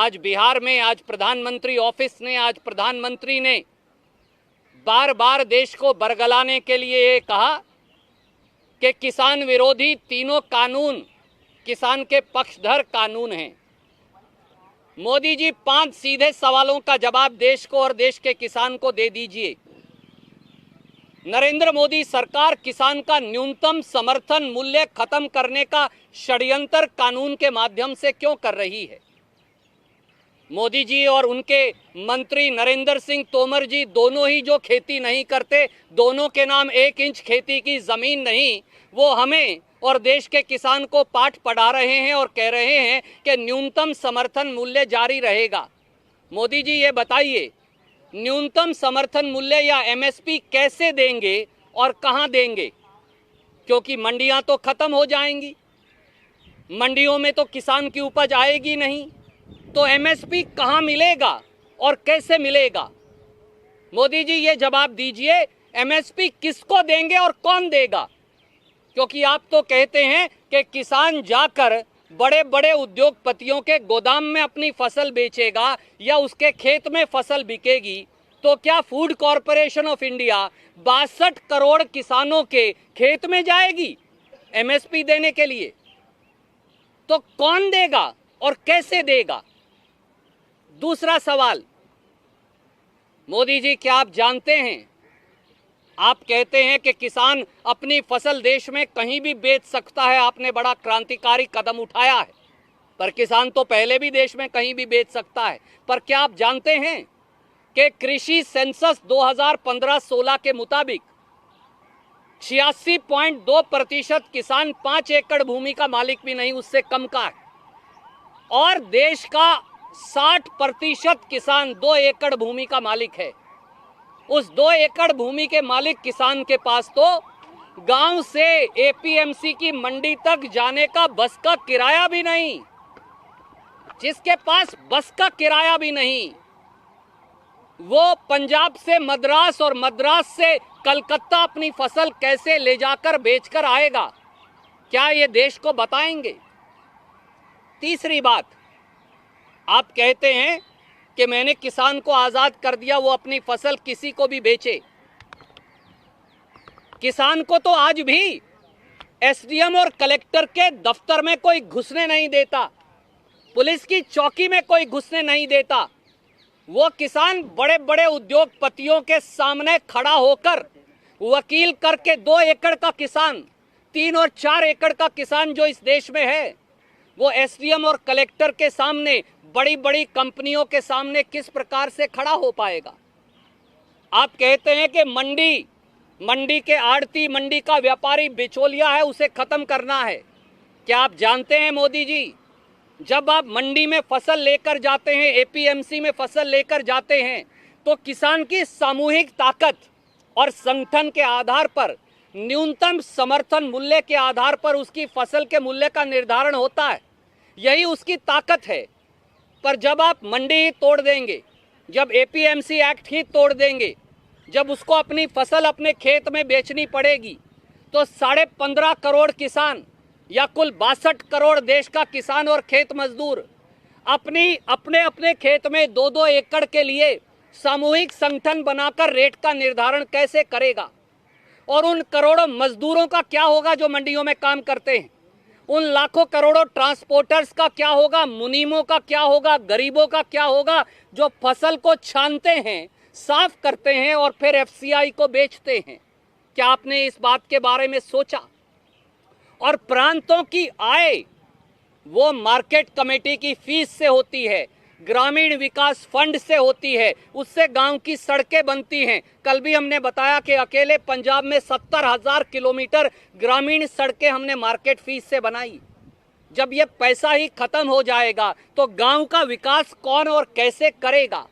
आज बिहार में, आज प्रधानमंत्री ऑफिस ने, आज प्रधानमंत्री ने बार बार देश को बरगलाने के लिए ये कहा कि किसान विरोधी तीनों कानून किसान के पक्षधर कानून हैं। मोदी जी 5 सीधे सवालों का जवाब देश को और देश के किसान को दे दीजिए। नरेंद्र मोदी सरकार किसान का न्यूनतम समर्थन मूल्य खत्म करने का षड्यंत्र कानून के माध्यम से क्यों कर रही है? मोदी जी और उनके मंत्री नरेंद्र सिंह तोमर जी दोनों ही जो खेती नहीं करते, दोनों के नाम 1 इंच खेती की जमीन नहीं, वो हमें और देश के किसान को पाठ पढ़ा रहे हैं और कह रहे हैं कि न्यूनतम समर्थन मूल्य जारी रहेगा। मोदी जी ये बताइए, न्यूनतम समर्थन मूल्य या एमएसपी कैसे देंगे और कहां देंगे? क्योंकि मंडियां तो खत्म हो जाएंगी, मंडियों में तो किसान की उपज आएगी नहीं, तो एमएसपी कहां मिलेगा और कैसे मिलेगा? मोदी जी ये जवाब दीजिए, एमएसपी किसको देंगे और कौन देगा? क्योंकि आप तो कहते हैं कि किसान जाकर बड़े बड़े उद्योगपतियों के गोदाम में अपनी फसल बेचेगा या उसके खेत में फसल बिकेगी, तो क्या food corporation of India 62 crore किसानों के खेत में जाएगी एमएसपी देने के लिए? तो कौन देगा और कैसे देगा? दूसरा सवाल, मोदी जी क्या आप जानते हैं, आप कहते हैं कि किसान अपनी फसल देश में कहीं भी बेच सकता है, आपने बड़ा क्रांतिकारी कदम उठाया है, पर किसान तो पहले भी देश में कहीं भी बेच सकता है। पर क्या आप जानते हैं कि कृषि सेंसस 2015-16 के मुताबिक 86.2% किसान 5 एकड़ भूमि का मालिक भी नहीं, उससे कम का है, और देश का 60% किसान 2 एकड़ भूमि का मालिक है। उस 2 एकड़ भूमि के मालिक किसान के पास तो गांव से एपीएमसी की मंडी तक जाने का बस का किराया भी नहीं। जिसके पास बस का किराया भी नहीं, वो पंजाब से मद्रास और मद्रास से कलकत्ता अपनी फसल कैसे ले जाकर बेचकर आएगा? क्या ये देश को बताएंगे? तीसरी बात, आप कहते हैं कि मैंने किसान को आजाद कर दिया, वो अपनी फसल किसी को भी बेचे। किसान को तो आज भी एसडीएम और कलेक्टर के दफ्तर में कोई घुसने नहीं देता, पुलिस की चौकी में कोई घुसने नहीं देता। वो किसान बड़े बड़े उद्योगपतियों के सामने खड़ा होकर वकील करके 2 एकड़ का किसान, 3 और 4 एकड़ का किसान जो इस देश में है, वो एसडीएम और कलेक्टर के सामने, बड़ी बड़ी कंपनियों के सामने किस प्रकार से खड़ा हो पाएगा? आप कहते हैं कि मंडी के आड़ती, मंडी का व्यापारी बिचौलिया है, उसे खत्म करना है। क्या आप जानते हैं मोदी जी, जब आप मंडी में फसल लेकर जाते हैं, एपीएमसी में फसल लेकर जाते हैं, तो किसान की सामूहिक ताकत और संगठन के आधार पर, न्यूनतम समर्थन मूल्य के आधार पर उसकी फसल के मूल्य का निर्धारण होता है। यही उसकी ताकत है। पर जब आप मंडी ही तोड़ देंगे, जब एपीएमसी एक्ट ही तोड़ देंगे, जब उसको अपनी फसल अपने खेत में बेचनी पड़ेगी, तो 15.5 करोड़ किसान या कुल 62 करोड़ देश का किसान और खेत मजदूर अपने खेत में 2-2 एकड़ के लिए सामूहिक संगठन बनाकर रेट का निर्धारण कैसे करेगा? और उन करोड़ों मजदूरों का क्या होगा जो मंडियों में काम करते हैं? उन लाखों करोड़ों ट्रांसपोर्टर्स का क्या होगा? मुनीमों का क्या होगा? गरीबों का क्या होगा जो फसल को छानते हैं, साफ करते हैं और फिर एफसीआई को बेचते हैं? क्या आपने इस बात के बारे में सोचा? और प्रांतों की आय वो मार्केट कमेटी की फीस से होती है, ग्रामीण विकास फंड से होती है, उससे गांव की सड़कें बनती हैं। कल भी हमने बताया कि अकेले पंजाब में 70,000 किलोमीटर ग्रामीण सड़कें हमने मार्केट फीस से बनाई। जब ये पैसा ही खत्म हो जाएगा तो गांव का विकास कौन और कैसे करेगा?